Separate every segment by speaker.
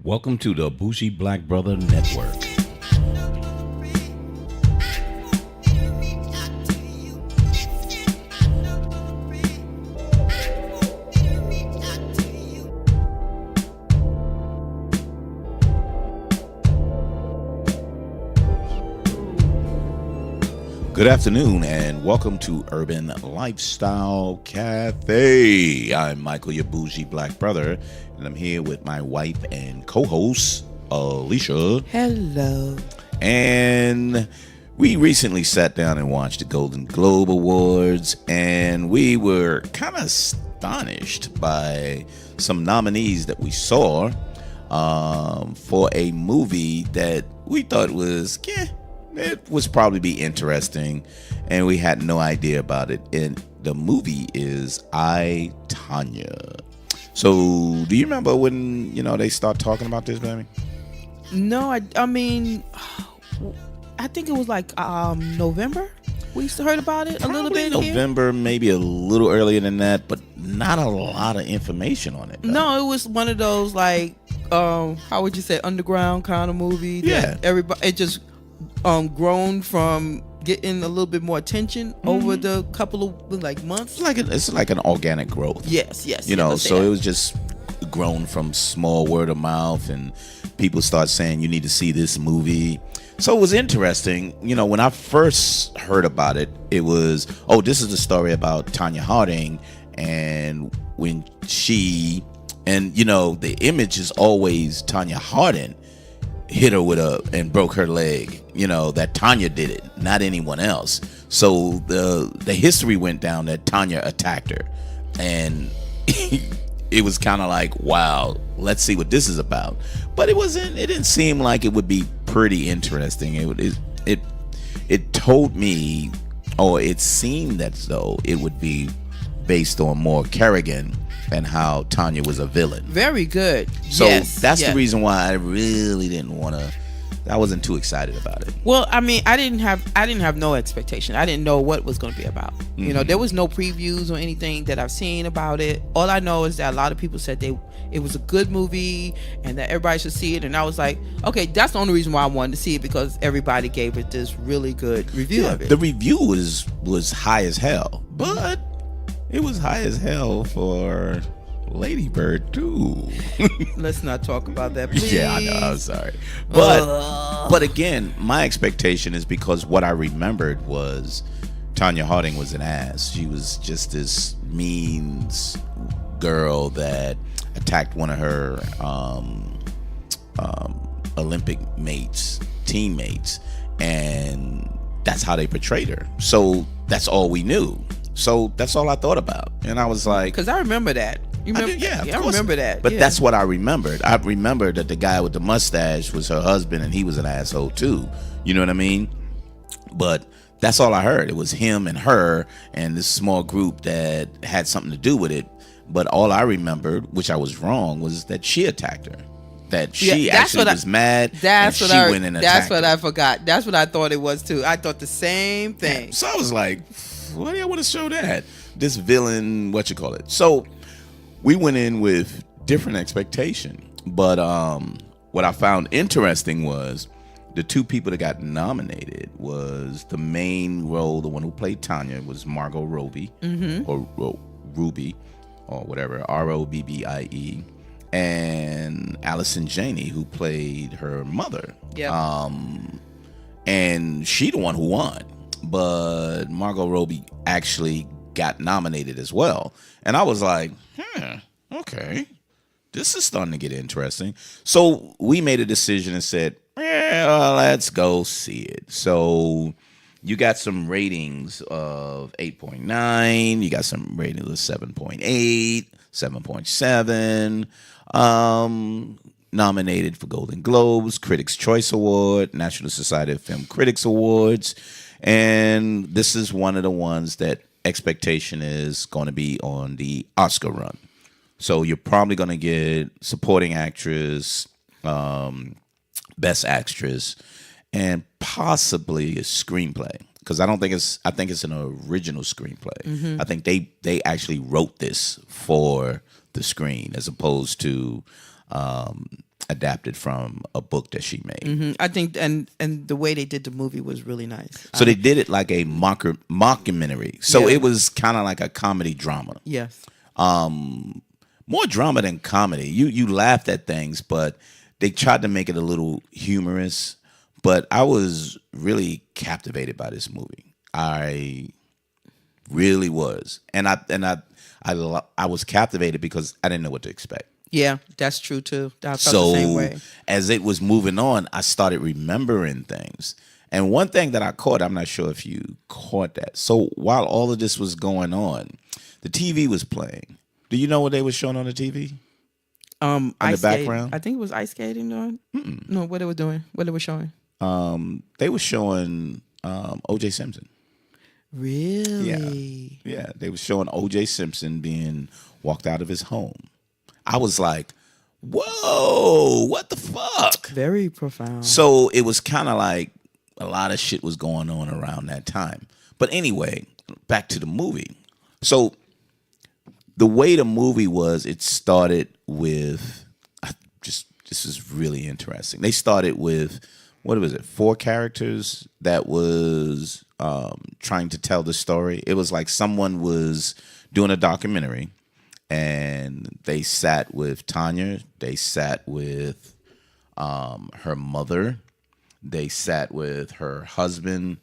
Speaker 1: Welcome to the Bougie Black Brother Network. Good afternoon and welcome to Urban Lifestyle Cafe. I'm Michael, your bougie black brother, and I'm here with my wife and co-host, Alicia.
Speaker 2: Hello.
Speaker 1: And we recently sat down and watched the Golden Globe Awards, and we were kind of astonished by some nominees that we saw for a movie that we thought was, it was probably be interesting, and we had no idea about it. And the movie is I, Tonya. So, do you remember when they start talking about this, baby?
Speaker 2: No, I mean, I think it was like November. We heard about it
Speaker 1: Probably
Speaker 2: a little bit.
Speaker 1: November, maybe a little earlier than that, but not a lot of information on it. Though.
Speaker 2: No, it was one of those like, how would you say, underground kind of movie.
Speaker 1: Yeah.
Speaker 2: Everybody, it just grown from getting a little bit more attention over the couple of months.
Speaker 1: It's like an organic growth.
Speaker 2: Yes.
Speaker 1: So it was just grown from small word of mouth, and people start saying you need to see this movie. So it was interesting. When I first heard about it, it was, this is the story about Tonya Harding, and when she, and the image is always Tonya Harding hit her and broke her leg, that Tonya did it, not anyone else. So the history went down that Tonya attacked her, and it was kind of like, wow, let's see what this is about. But it didn't seem like it would be pretty interesting. It told me, or it seemed as though it would be based on more Kerrigan and how Tonya was a villain.
Speaker 2: Very good.
Speaker 1: So that's the reason why I really didn't want to. I wasn't too excited about it.
Speaker 2: Well, I mean, I didn't have no expectation. I didn't know what it was going to be about.
Speaker 1: Mm-hmm.
Speaker 2: There was no previews or anything that I've seen about it. All I know is that a lot of people said it was a good movie and that everybody should see it. And I was like, okay, that's the only reason why I wanted to see it, because everybody gave it this really good review of it.
Speaker 1: The review was high as hell, but it was high as hell for Lady Bird too.
Speaker 2: Let's not talk about that, please.
Speaker 1: Yeah, I know. I'm sorry, but again, my expectation is because what I remembered was Tonya Harding was an ass. She was just this mean girl that attacked one of her Olympic teammates, and that's how they portrayed her. So that's all we knew. So that's all I thought about, and I was like,
Speaker 2: because I remember that. You remember? I remember that.
Speaker 1: But that's what I remembered. I remembered that the guy with the mustache was her husband, and he was an asshole too. You know what I mean? But that's all I heard. It was him and her and this small group that had something to do with it. But all I remembered, which I was wrong, was that she attacked her. That she actually was mad.
Speaker 2: That's
Speaker 1: and
Speaker 2: what
Speaker 1: she went and attacked
Speaker 2: That's what
Speaker 1: her.
Speaker 2: I forgot. That's what I thought it was too. I thought the same thing.
Speaker 1: So I was like, why do I want to show that? This villain, So we went in with different expectation. But what I found interesting was the two people that got nominated was the main role, the one who played Tonya was Margot Robbie, or Ruby, or whatever, Robbie, and Allison Janney, who played her mother.
Speaker 2: Yeah.
Speaker 1: And she the one who won, but Margot Robbie actually got nominated as well. And I was like, okay, this is starting to get interesting. So we made a decision and said, let's go see it. So you got some ratings of 8.9. You got some ratings of 7.8, 7.7. Nominated for Golden Globes, Critics' Choice Award, National Society of Film Critics Awards. And this is one of the ones that expectation is going to be on the Oscar run. So you're probably going to get supporting actress, best actress, and possibly a screenplay. Because I think it's an original screenplay.
Speaker 2: Mm-hmm.
Speaker 1: I think they actually wrote this for the screen as opposed to adapted from a book that she made.
Speaker 2: I think, and the way they did the movie was really nice.
Speaker 1: So they did it like a mockumentary. So
Speaker 2: Yeah.
Speaker 1: it was kind of like a comedy drama.
Speaker 2: Yes.
Speaker 1: More drama than comedy. You laughed at things, but they tried to make it a little humorous. But I was really captivated by this movie. I really was, and I was captivated because I didn't know what to expect.
Speaker 2: Yeah, that's true too. I felt
Speaker 1: So
Speaker 2: the same way.
Speaker 1: as it was moving on, I started remembering things. And one thing that I caught, I'm not sure if you caught that. So while all of this was going on, the TV was playing. Do you know what they were showing on the TV? In the
Speaker 2: Ice skating.
Speaker 1: background?
Speaker 2: I think it was ice skating on. No, what they were doing, what they were showing.
Speaker 1: They were showing O.J. Simpson.
Speaker 2: Really?
Speaker 1: Yeah, they were showing O.J. Simpson being walked out of his home. I was like, whoa, what the fuck?
Speaker 2: Very profound.
Speaker 1: So it was kind of like a lot of shit was going on around that time. But anyway, back to the movie. So the way the movie was, it started with, this is really interesting. They started with, what was it, 4 characters that was trying to tell the story. It was like someone was doing a documentary, and they sat with Tonya. They sat with her mother. They sat with her husband,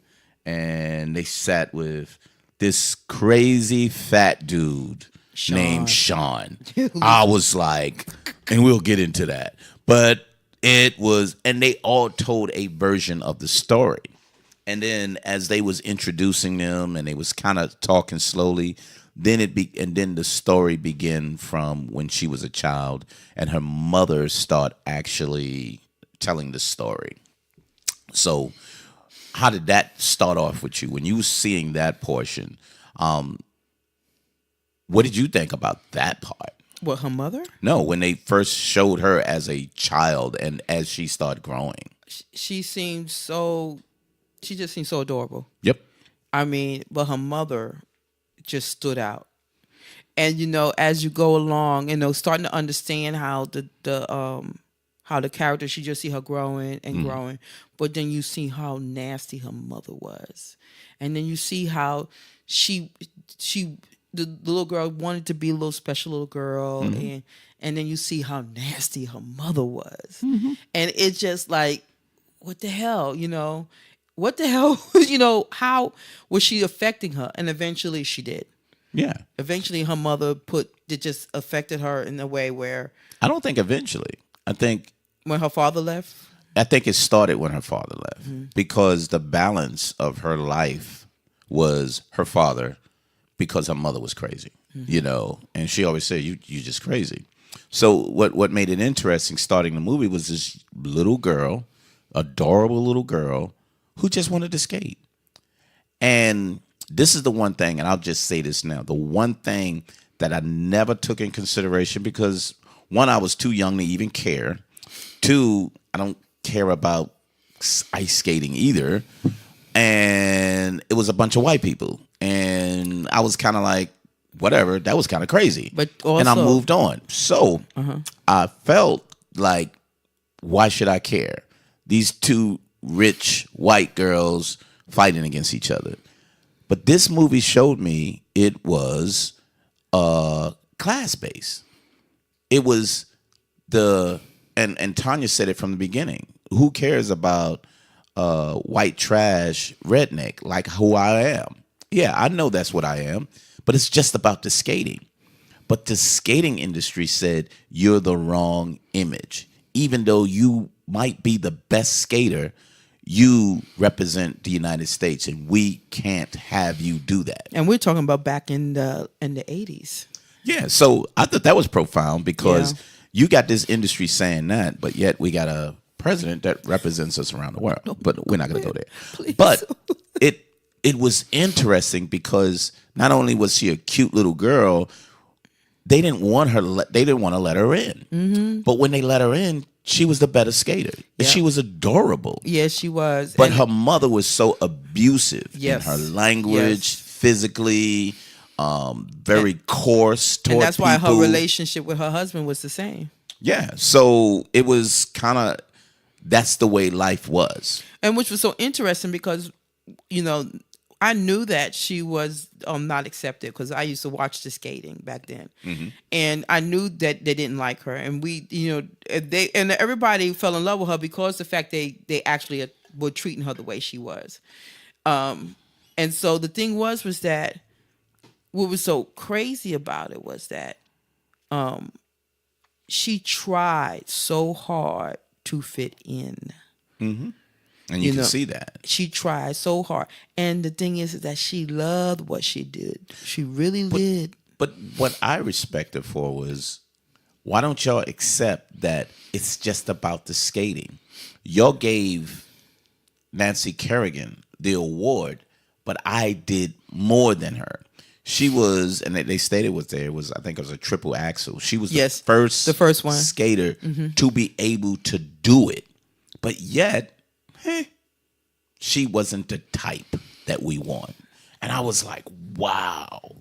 Speaker 1: and they sat with this crazy fat dude named Sean. I was like, and we'll get into that. But it was, and they all told a version of the story. And then as they was introducing them and they was kind of talking slowly, then then the story began from when she was a child and her mother started actually telling the story. So how did that start off with you? When you were seeing that portion, what did you think about that part?
Speaker 2: What, her mother?
Speaker 1: No, when they first showed her as a child and as she started growing.
Speaker 2: She seemed so, she just seemed so adorable.
Speaker 1: Yep.
Speaker 2: I mean, but her mother just stood out. And as you go along, starting to understand how how the character, she just see her growing and growing, but then you see how nasty her mother was, and then you see how she the little girl wanted to be a little special little girl, and then you see how nasty her mother was, and it's just like, what the hell, what the hell, how was she affecting her? And eventually she did.
Speaker 1: Yeah.
Speaker 2: Eventually her mother it just affected her in a way where.
Speaker 1: I don't think eventually. I think.
Speaker 2: When her father left?
Speaker 1: I think it started when her father left, because the balance of her life was her father, because her mother was crazy, and she always said, you just crazy. So what made it interesting starting the movie was this little girl, adorable little girl, who just wanted to skate. And this is the one thing, and I'll just say this now, the one thing that I never took in consideration, because 1, I was too young to even care. 2, I don't care about ice skating either. And it was a bunch of white people. And I was kind of like, whatever, that was kind of crazy.
Speaker 2: But also,
Speaker 1: and I moved on. So I felt like, why should I care? These 2 rich white girls fighting against each other. But this movie showed me it was class-based. It was and Tonya said it from the beginning. Who cares about white trash redneck like who I am? Yeah, I know that's what I am, but it's just about the skating. But the skating industry said, you're the wrong image. Even though you might be the best skater, you represent the United States, and we can't have you do that.
Speaker 2: And we're talking about back in the 80s.
Speaker 1: Yeah, so I thought that was profound, because you got this industry saying that, but yet we got a president that represents us around the world. But we're not going to go there.
Speaker 2: Please.
Speaker 1: But it was interesting, because not only was she a cute little girl, they didn't want her. They didn't want to let her in. But when they let her in, she was the better skater.
Speaker 2: Yeah.
Speaker 1: She was adorable.
Speaker 2: Yes, she was.
Speaker 1: But her mother was so abusive in her language, physically, very coarse toward
Speaker 2: and that's why her
Speaker 1: people.
Speaker 2: relationship with her husband was the same.
Speaker 1: Yeah. So it was kind of, that's the way life was.
Speaker 2: And which was so interesting because, you know, I knew that she was not accepted because I used to watch the skating back then, and I knew that they didn't like her, and we, they and everybody fell in love with her because the fact they actually were treating her the way she was, and so the thing was that what was so crazy about it was that she tried so hard to fit in.
Speaker 1: And you can see that.
Speaker 2: She tried so hard. And the thing is that she loved what she did. She really did.
Speaker 1: But what I respect her for was, why don't y'all accept that it's just about the skating? Y'all gave Nancy Kerrigan the award, but I did more than her. She was, and they stated what there was, I think it was a triple axel. She was the first
Speaker 2: one
Speaker 1: skater to be able to do it. But yet, she wasn't the type that we want. And I was like, wow.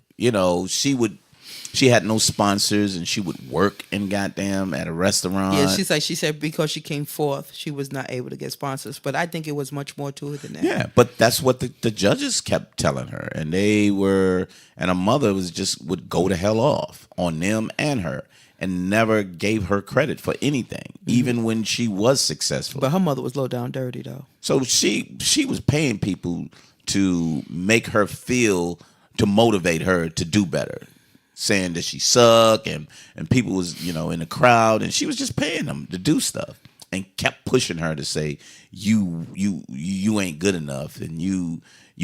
Speaker 1: She had no sponsors, and she would work in goddamn at a restaurant.
Speaker 2: Yeah, she said because she came fourth, she was not able to get sponsors. But I think it was much more to it than that.
Speaker 1: Yeah, but that's what the judges kept telling her. And her mother would go to hell off on them and her, and never gave her credit for anything, even when she was successful.
Speaker 2: But her mother was low down dirty, though.
Speaker 1: So she was paying people to make her feel, to motivate her to do better, saying that she sucked, and people was, in the crowd, and she was just paying them to do stuff, and kept pushing her to say, you ain't good enough, and you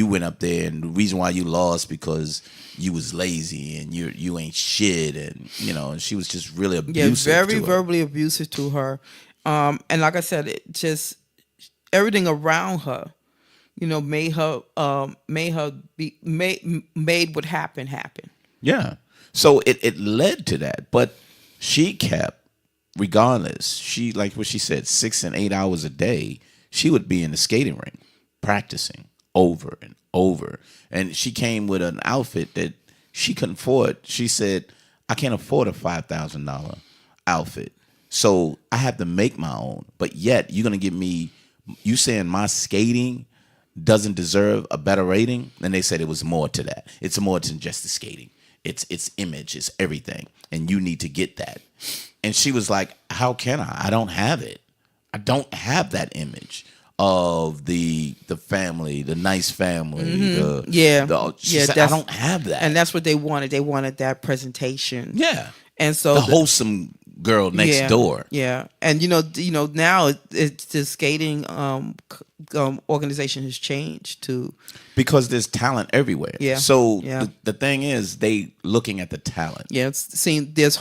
Speaker 1: went up there, and the reason why you lost because you was lazy, and you ain't shit, and and she was just really abusive.
Speaker 2: Yeah, very
Speaker 1: to her.
Speaker 2: verbally abusive to her, and like I said, it just everything around her, made what happened happen.
Speaker 1: Yeah, so it led to that, but she kept, regardless. She, like what she said, 6 and 8 hours a day. She would be in the skating rink practicing over and over. And she came with an outfit that she couldn't afford. She said, I can't afford a $5,000 outfit, so I have to make my own. But yet you're going to give me, you saying my skating doesn't deserve a better rating? And they said it was more to that. It's more than just the skating. It's image, it's everything. And you need to get that. And she was like, how can I? I don't have it. I don't have that image of the family, the nice family. She said, I don't have that.
Speaker 2: And that's what they wanted. They wanted that presentation.
Speaker 1: Yeah.
Speaker 2: And so
Speaker 1: the wholesome girl next door.
Speaker 2: Yeah. And now it's the skating organization has changed to,
Speaker 1: because there's talent everywhere.
Speaker 2: Yeah.
Speaker 1: So
Speaker 2: yeah.
Speaker 1: The thing is, they looking at the talent.
Speaker 2: Yeah. There's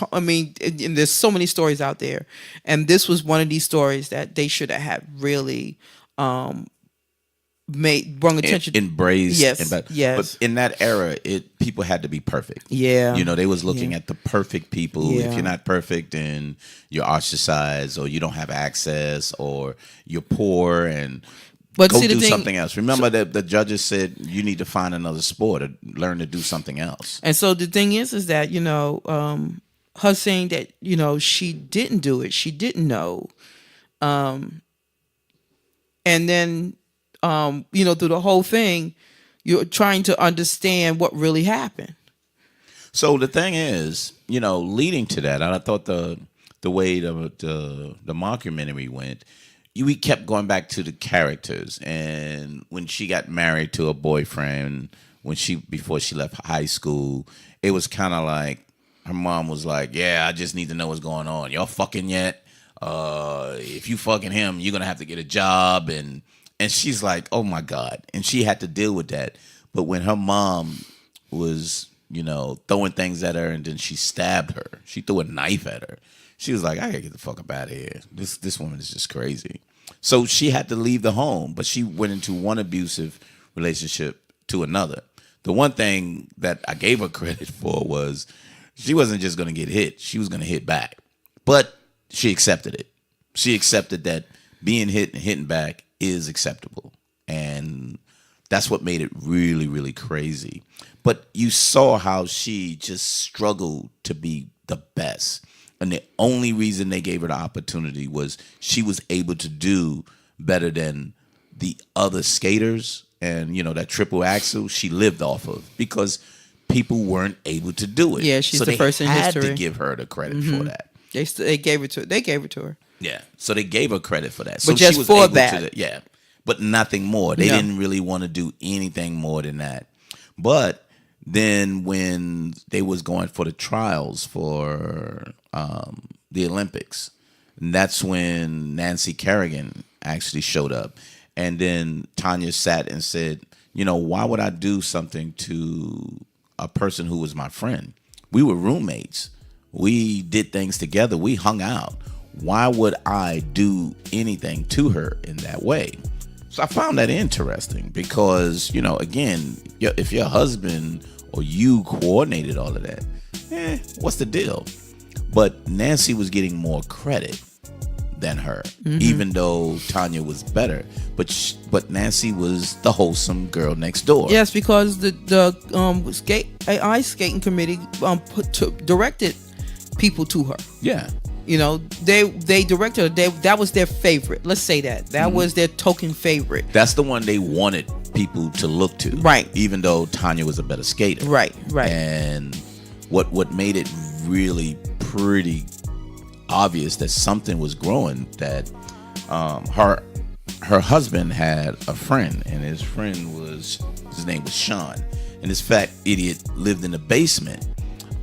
Speaker 2: so many stories out there, and this was one of these stories that they should have had really brung attention,
Speaker 1: embraced.
Speaker 2: Yes.
Speaker 1: But in that era, people had to be perfect.
Speaker 2: Yeah.
Speaker 1: They was looking at the perfect people.
Speaker 2: Yeah.
Speaker 1: If you're not perfect, then you're ostracized, or you don't have access, or you're poor, and go do something else. Remember that the judges said you need to find another sport or learn to do something else.
Speaker 2: And so the thing is that her saying that she didn't do it, she didn't know, and then through the whole thing, you're trying to understand what really happened.
Speaker 1: So the thing is, leading to that, and I thought the way the mockumentary went, we kept going back to the characters. And when she got married to a boyfriend, before she left high school, it was kind of like her mom was like, yeah, I just need to know what's going on. Y'all fucking yet? If you fucking him, you're gonna have to get a job. And she's like, oh my God. And she had to deal with that. But when her mom was, throwing things at her, and then she stabbed her, she threw a knife at her, she was like, I gotta get the fuck up out of here. This woman is just crazy. So she had to leave the home, but she went into one abusive relationship to another. The one thing that I gave her credit for was she wasn't just going to get hit. She was going to hit back. But she accepted it. She accepted that being hit and hitting back is acceptable. And that's what made it really, really crazy. But you saw how she just struggled to be the best. And the only reason they gave her the opportunity was she was able to do better than the other skaters. And, that triple axel she lived off of because people weren't able to do it.
Speaker 2: Yeah, she's the first in history.
Speaker 1: So they had to give her the credit for that.
Speaker 2: They gave it to her.
Speaker 1: Yeah, so they gave her credit for that.
Speaker 2: But
Speaker 1: So
Speaker 2: just
Speaker 1: she was
Speaker 2: for
Speaker 1: able
Speaker 2: that.
Speaker 1: yeah, but nothing more. They didn't really want to do anything more than that. But then when they was going for the trials for the Olympics, and that's when Nancy Kerrigan actually showed up. And then Tonya sat and said, why would I do something to a person who was my friend? We were roommates. We did things together. We hung out. Why would I do anything to her in that way? So I found that interesting because, again, if your husband or you coordinated all of that, what's the deal? But Nancy was getting more credit than her, even though Tonya was better. But Nancy was the wholesome girl next door.
Speaker 2: Yes, because the ice skating committee directed people to her.
Speaker 1: Yeah.
Speaker 2: They directed her. That was their favorite. Let's say that was their token favorite.
Speaker 1: That's the one they wanted people to look to.
Speaker 2: Right.
Speaker 1: Even though Tonya was a better skater.
Speaker 2: Right.
Speaker 1: And what made it really pretty obvious that something was growing, that her husband had a friend, and his name was Sean, and this fat idiot lived in the basement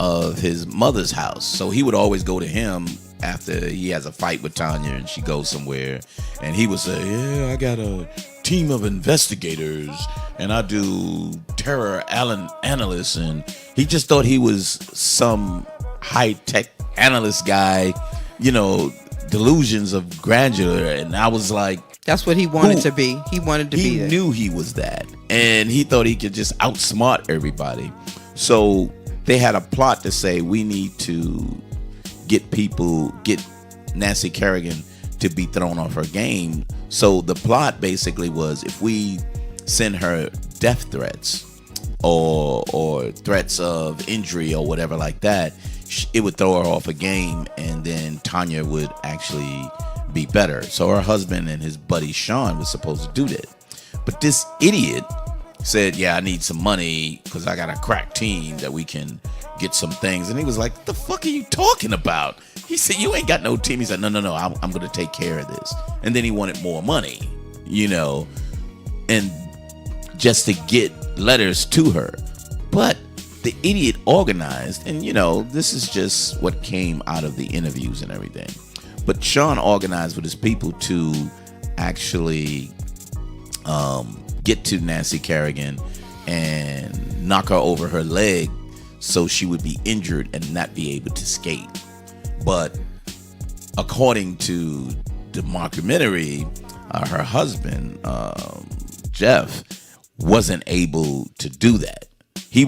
Speaker 1: of his mother's house. So he would always go to him after he has a fight with Tonya and she goes somewhere, and he would say, yeah, I got a team of investigators and I do terror analysts, and he just thought he was some high-tech analyst guy, delusions of grandeur. And I was like,
Speaker 2: that's what he wanted to be. He wanted to be
Speaker 1: that. He knew he was that, and he thought he could just outsmart everybody. So they had a plot to say, we need to get Nancy Kerrigan to be thrown off her game. So the plot basically was, if we send her death threats or threats of injury or whatever like that, it would throw her off a game, and then Tonya would actually be better. So her husband and his buddy Sean was supposed to do that. But this idiot said, yeah, I need some money because I got a crack team that we can get some things. And he was like, what the fuck are you talking about? He said, you ain't got no team. He said, no, I'm going to take care of this. And then he wanted more money, and just to get letters to her. But the idiot organized, and this is just what came out of the interviews and everything. But Sean organized with his people to actually get to Nancy Kerrigan and knock her over her leg so she would be injured and not be able to skate. But according to the mockumentary, her husband, Jeff, wasn't able to do that. He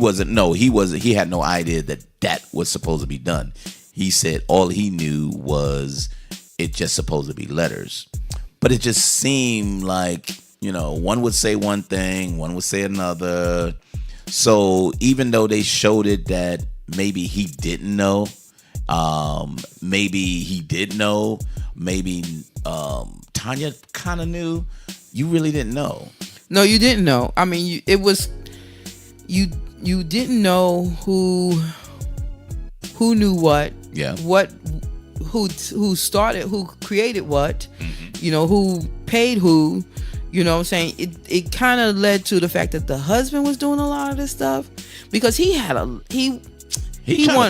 Speaker 1: had no idea that was supposed to be done. He said all he knew was it just supposed to be letters. But it just seemed like, one would say one thing, one would say another. So even though they showed it that maybe he didn't know, maybe he did know, maybe Tonya kind of knew, you really didn't know.
Speaker 2: No, you didn't know. I mean, you didn't know who knew what.
Speaker 1: Yeah.
Speaker 2: Who started, who created what, who paid who, what I'm saying? It kind of led to the fact that the husband was doing a lot of this stuff because he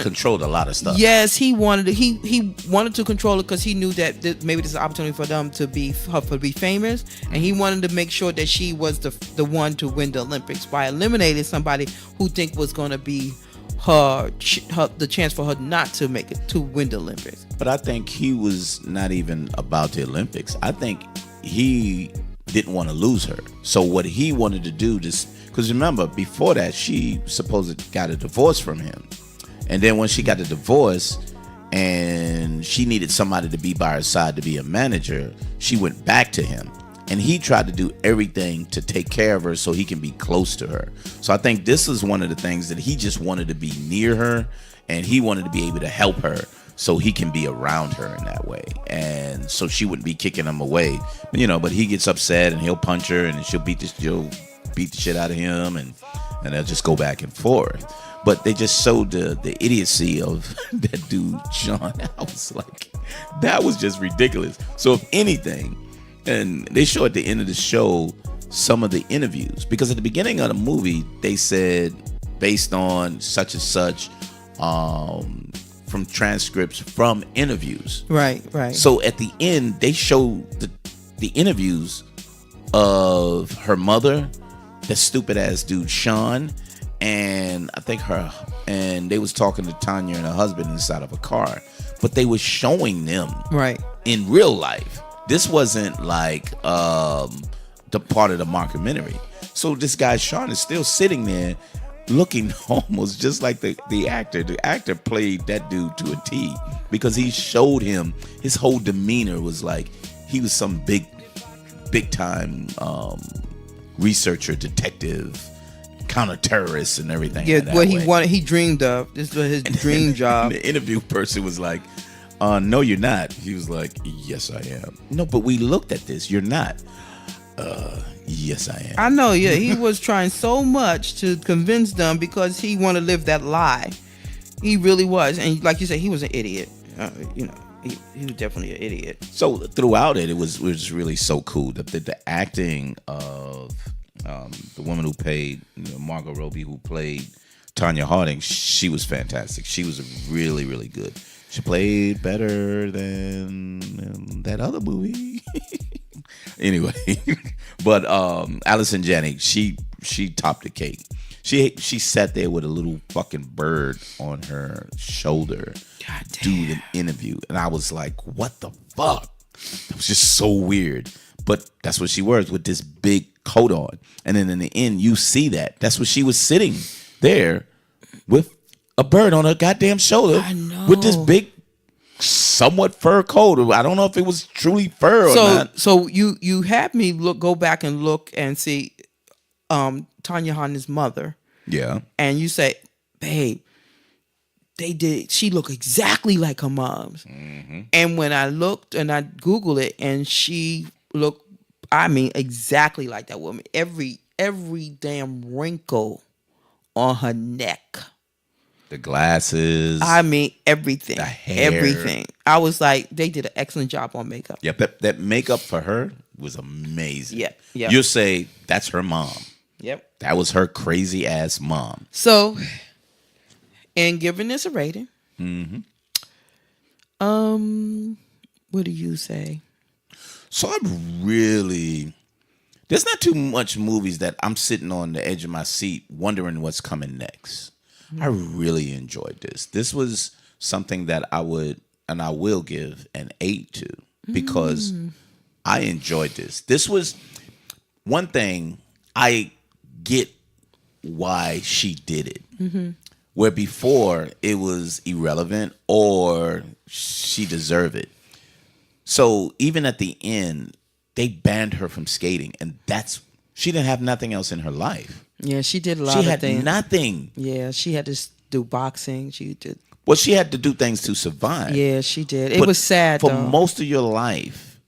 Speaker 1: controlled a lot of stuff.
Speaker 2: Yes, he wanted to control it because he knew that maybe there's an opportunity for them to be famous, and he wanted to make sure that she was the one to win the Olympics by eliminating somebody who was going to be the chance for her not to make it to win the Olympics.
Speaker 1: But I think he was not even about the Olympics. I think he didn't want to lose her. So what he wanted to do, because remember, before that, she supposedly got a divorce from him. And then when she got the divorce and she needed somebody to be by her side to be a manager, she went back to him. And he tried to do everything to take care of her so he can be close to her. So I think this is one of the things that he just wanted to be near her, and he wanted to be able to help her so he can be around her in that way, and so she wouldn't be kicking him away, but he gets upset and he'll punch her and she'll beat the shit out of him, and they'll just go back and forth. But they just showed the idiocy of that dude Sean. I was like, that was just ridiculous. So if anything, and they show at the end of the show some of the interviews, because at the beginning of the movie they said based on such and such, from transcripts from interviews.
Speaker 2: Right.
Speaker 1: So at the end they show the interviews of her mother, the stupid ass dude Sean, and I think and they was talking to Tonya and her husband inside of a car, but they were showing them
Speaker 2: right
Speaker 1: in real life. This wasn't like the part of the mockumentary. So this guy Sean is still sitting there looking almost just like the actor. The actor played that dude to a T, because he showed him, his whole demeanor was like he was some big time researcher, detective, counter-terrorist and everything.
Speaker 2: Yeah, what he wanted, he dreamed of. This was his dream job.
Speaker 1: The interview person was like, no, you're not. He was like, yes, I am. No, but we looked at this. You're not. Yes, I am.
Speaker 2: I know, yeah. He was trying so much to convince them because he wanted to live that lie. He really was. And like you said, he was an idiot. He was definitely an idiot.
Speaker 1: So throughout it was really so cool. The acting of the woman who played Margot Robbie, who played Tonya Harding, she was fantastic. She was really, really good. She played better than that other movie. Anyway, but Alicia and I, she topped the cake. She sat there with a little fucking bird on her shoulder, doing an interview, and I was like, "What the fuck?" It was just so weird. But that's what she wears, with this big coat on, and then in the end, you see that. That's what she was sitting there with a bird on her goddamn shoulder, with this big, somewhat fur coat. I don't know if it was truly fur or not.
Speaker 2: So you had me go back and look and see Tonya Harding's mother.
Speaker 1: Yeah.
Speaker 2: And you say, babe, she looked exactly like her mom's. Mm-hmm. And when I looked and I Googled it, and she looked, exactly like that woman. Every damn wrinkle on her neck.
Speaker 1: The glasses.
Speaker 2: Everything.
Speaker 1: The hair.
Speaker 2: Everything. I was like, they did an excellent job on makeup.
Speaker 1: Yep. That makeup for her was amazing.
Speaker 2: Yep.
Speaker 1: You'll say, that's her mom.
Speaker 2: Yep.
Speaker 1: That was her crazy ass mom.
Speaker 2: So, in giving this a rating, what do you say?
Speaker 1: So there's not too much movies that I'm sitting on the edge of my seat wondering what's coming next. I really enjoyed this. This was something that I would and I will give an 8 to, because I enjoyed this. This was one thing. I get why she did it. Where before it was irrelevant or she deserved it. So even at the end, they banned her from skating, and she didn't have nothing else in her life.
Speaker 2: Yeah, she did a lot of things.
Speaker 1: She had nothing.
Speaker 2: Yeah, she had to do boxing.
Speaker 1: Well, she had to do things to survive.
Speaker 2: Yeah, she did. It was sad,
Speaker 1: for
Speaker 2: though.
Speaker 1: most of your life,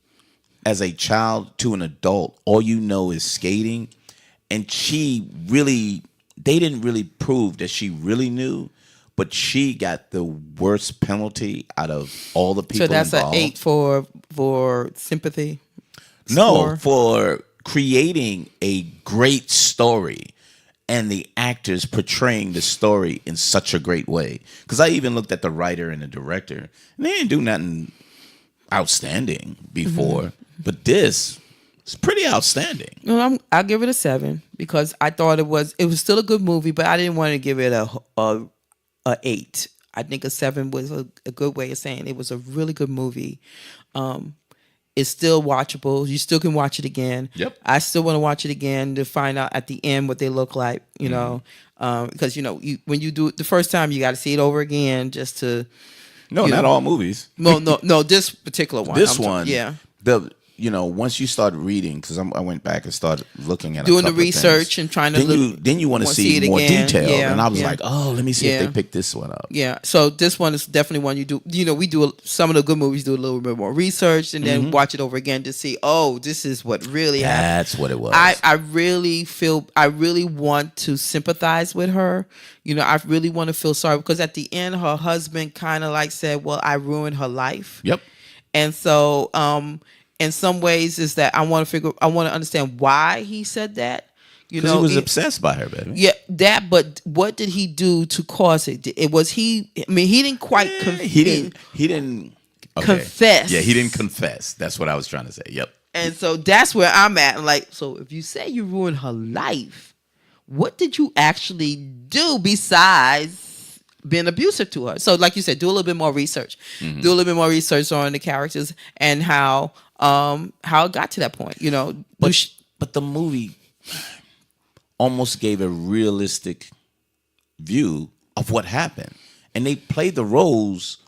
Speaker 1: as a child to an adult, all you know is skating. And they didn't really prove that she really knew, but she got the worst penalty out of all the people involved. So that's
Speaker 2: an 8 for sympathy?
Speaker 1: No, for creating a great story and the actors portraying the story in such a great way. Because I even looked at the writer and the director, and they didn't do nothing outstanding before. But this is pretty outstanding.
Speaker 2: Well, I'll give it a 7, because I thought it was still a good movie, but I didn't want to give it a 8. I think a 7 was a good way of saying it was a really good movie. It's still watchable. You still can watch it again.
Speaker 1: Yep.
Speaker 2: I still want to watch it again to find out at the end what they look like, because, when you do it the first time, you got to see it over again just to...
Speaker 1: No, not all movies.
Speaker 2: No, this particular one.
Speaker 1: This one,
Speaker 2: yeah.
Speaker 1: once you start reading, because I went back and started looking at
Speaker 2: doing
Speaker 1: a
Speaker 2: the
Speaker 1: couple of
Speaker 2: research
Speaker 1: things,
Speaker 2: and trying to
Speaker 1: then you want to
Speaker 2: want to
Speaker 1: see
Speaker 2: see it
Speaker 1: more
Speaker 2: again.
Speaker 1: detail,
Speaker 2: Yeah,
Speaker 1: and I was
Speaker 2: yeah.
Speaker 1: like, oh, let me see if
Speaker 2: Yeah.
Speaker 1: they picked this one up.
Speaker 2: Yeah, so this one is definitely one you do. We do some of the good movies. Do a little bit more research and then watch it over again to see. Oh, this is what really happened.
Speaker 1: That's what it was.
Speaker 2: I really feel. I really want to sympathize with her. I really want to feel sorry because at the end, her husband kind of like said, "Well, I ruined her life."
Speaker 1: Yep.
Speaker 2: And so, in some ways, is that I want to understand why he said that.
Speaker 1: Because he was obsessed by her, baby.
Speaker 2: Yeah, that. But what did he do to cause it? It was he. I mean, he didn't quite.
Speaker 1: He didn't okay.
Speaker 2: confess.
Speaker 1: Yeah, he didn't confess. That's what I was trying to say. Yep.
Speaker 2: And so that's where I'm at. Like, so if you say you ruined her life, what did you actually do besides being abusive to her? So, like you said, do a little bit more research. Do a little bit more research on the characters and how it got to that point.
Speaker 1: But the movie almost gave a realistic view of what happened, and they played the roles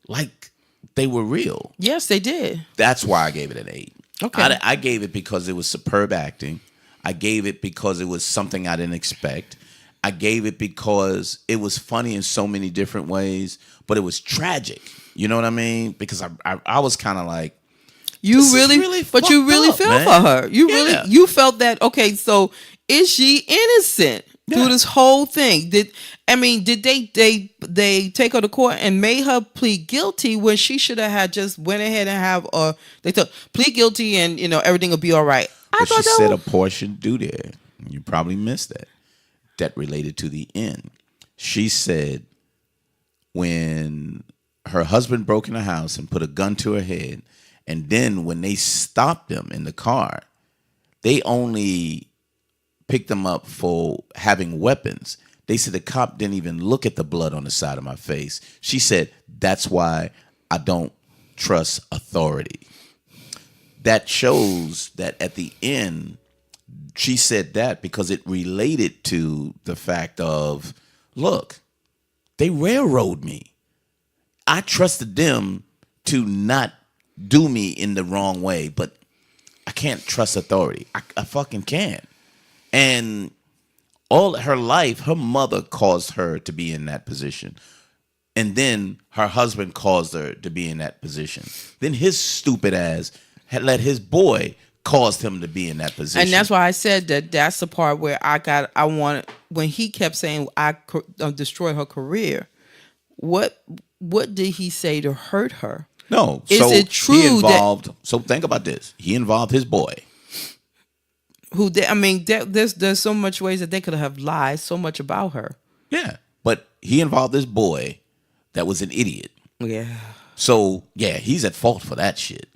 Speaker 1: like they were real.
Speaker 2: Yes, they did.
Speaker 1: That's why I gave it an 8.
Speaker 2: Okay.
Speaker 1: I gave it because it was superb acting. I gave it because it was something I didn't expect. I gave it because it was funny in so many different ways, but it was tragic. You know what I mean? Because I was kind of like,
Speaker 2: you really felt for her. You felt that, okay, so is she innocent through this whole thing? Did they take her to court and made her plead guilty when she should have had just went ahead and they took plead guilty and everything will be all right?
Speaker 1: But she said a portion due there. You probably missed that. That related to the end. She said when her husband broke in the house and put a gun to her head, and then when they stopped him in the car, they only picked them up for having weapons. They said the cop didn't even look at the blood on the side of my face. She said, that's why I don't trust authority. That shows that at the end, she said that because it related to the fact of, look, they railroad me. I trusted them to not do me in the wrong way, but I can't trust authority. I fucking can't. And all her life, her mother caused her to be in that position. And then her husband caused her to be in that position. Then his stupid ass had let his boy caused him to be in that position.
Speaker 2: And that's why I said that's the part where I wanted, when he kept saying I destroyed her career. What did he say to hurt her?
Speaker 1: No.
Speaker 2: Is it true
Speaker 1: so think about this. He involved his boy.
Speaker 2: There's so much ways that they could have lied so much about her.
Speaker 1: Yeah. But he involved this boy that was an idiot.
Speaker 2: Yeah.
Speaker 1: So, yeah, he's at fault for that shit.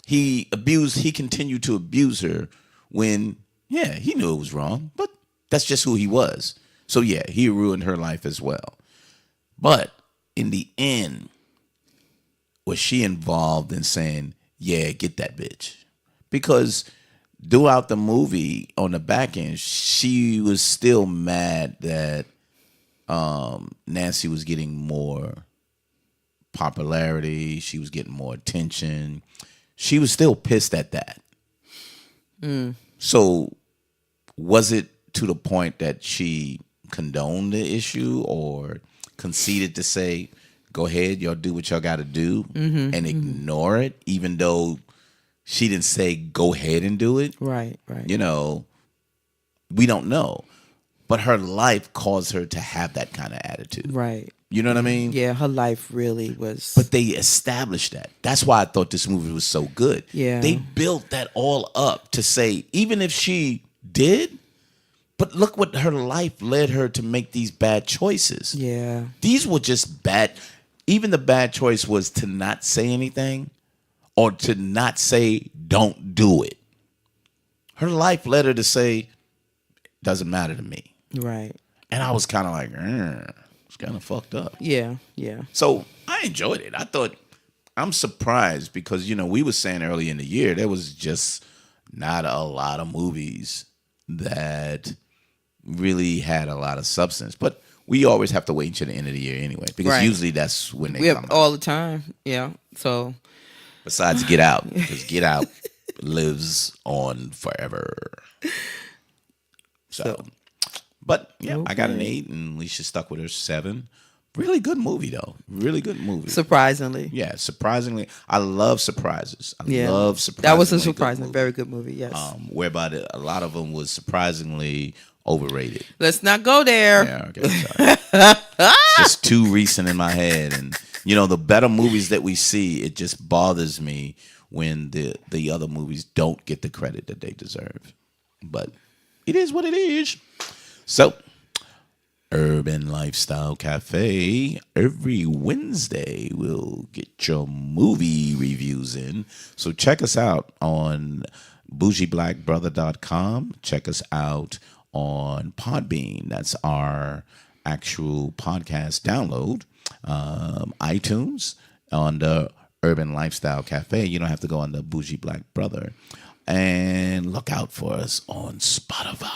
Speaker 1: He continued to abuse her when, yeah, he knew it was wrong, but that's just who he was. So, yeah, he ruined her life as well. But in the end, was she involved in saying, yeah, get that bitch? Because throughout the movie, on the back end, she was still mad that Nancy was getting more popularity. She was getting more attention. She was still pissed at that. So was it to the point that she condoned the issue or conceded to say, go ahead, y'all do what y'all got to do and ignore it, even though she didn't say go ahead and do it?
Speaker 2: Right.
Speaker 1: We don't know. But her life caused her to have that kind of attitude.
Speaker 2: Right.
Speaker 1: You know what I mean?
Speaker 2: Yeah, her life really was.
Speaker 1: But they established that. That's why I thought this movie was so good.
Speaker 2: Yeah.
Speaker 1: They built that all up to say, even if she did, but look what her life led her to make these bad choices.
Speaker 2: Yeah.
Speaker 1: These were just bad. Even the bad choice was to not say anything or to not say, don't do it. Her life led her to say, doesn't matter to me.
Speaker 2: Right.
Speaker 1: And I was kind of like, it's kind of fucked up.
Speaker 2: Yeah.
Speaker 1: So I enjoyed it. I'm surprised because, we were saying early in the year, there was just not a lot of movies that really had a lot of substance. But we always have to wait until the end of the year anyway, because usually that's when they come out.
Speaker 2: All the time. Yeah. So.
Speaker 1: Besides Get Out, because Get Out lives on forever. So, but yeah,
Speaker 2: okay.
Speaker 1: I got an 8, and Alicia stuck with her 7. Really good movie, though. Really good movie.
Speaker 2: Surprisingly.
Speaker 1: Yeah, surprisingly. I love surprises. I
Speaker 2: Yeah.
Speaker 1: love surprises.
Speaker 2: That was a surprising, very good movie, yes.
Speaker 1: Whereby a lot of them was surprisingly overrated.
Speaker 2: Let's not go there.
Speaker 1: Yeah, okay, sorry. It's just too recent in my head. And, the better movies that we see, it just bothers me when the other movies don't get the credit that they deserve. But it is what it is. So, Urban Lifestyle Cafe, every Wednesday we'll get your movie reviews in. So check us out on bougieblackbrother.com. Check us out on Podbean. That's our actual podcast download. iTunes on the Urban Lifestyle Cafe. You don't have to go on the Bougie Black Brother. And look out for us on Spotify.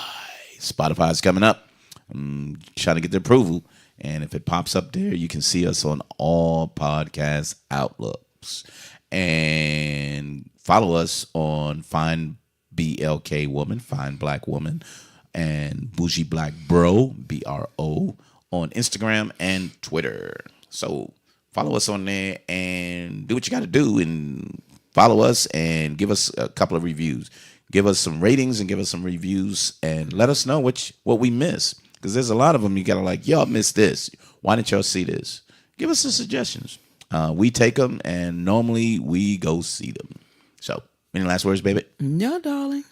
Speaker 1: Spotify's coming up. I'm trying to get the approval, and if it pops up there, you can see us on all podcast outlooks. And follow us on Find BLK Woman, Find Black Woman, and Bougie Black Bro, BRO, on Instagram and Twitter. So follow us on there and do what you got to do, and follow us and give us a couple of reviews. Give us some ratings and give us some reviews, and let us know what we miss. Because there's a lot of them you got to y'all missed this. Why didn't y'all see this? Give us some suggestions. We take them, and normally we go see them. So, any last words, baby?
Speaker 2: No, darling.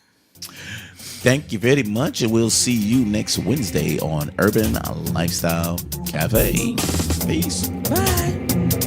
Speaker 1: Thank you very much, and we'll see you next Wednesday on Urban Lifestyle Cafe. Peace.
Speaker 2: Bye.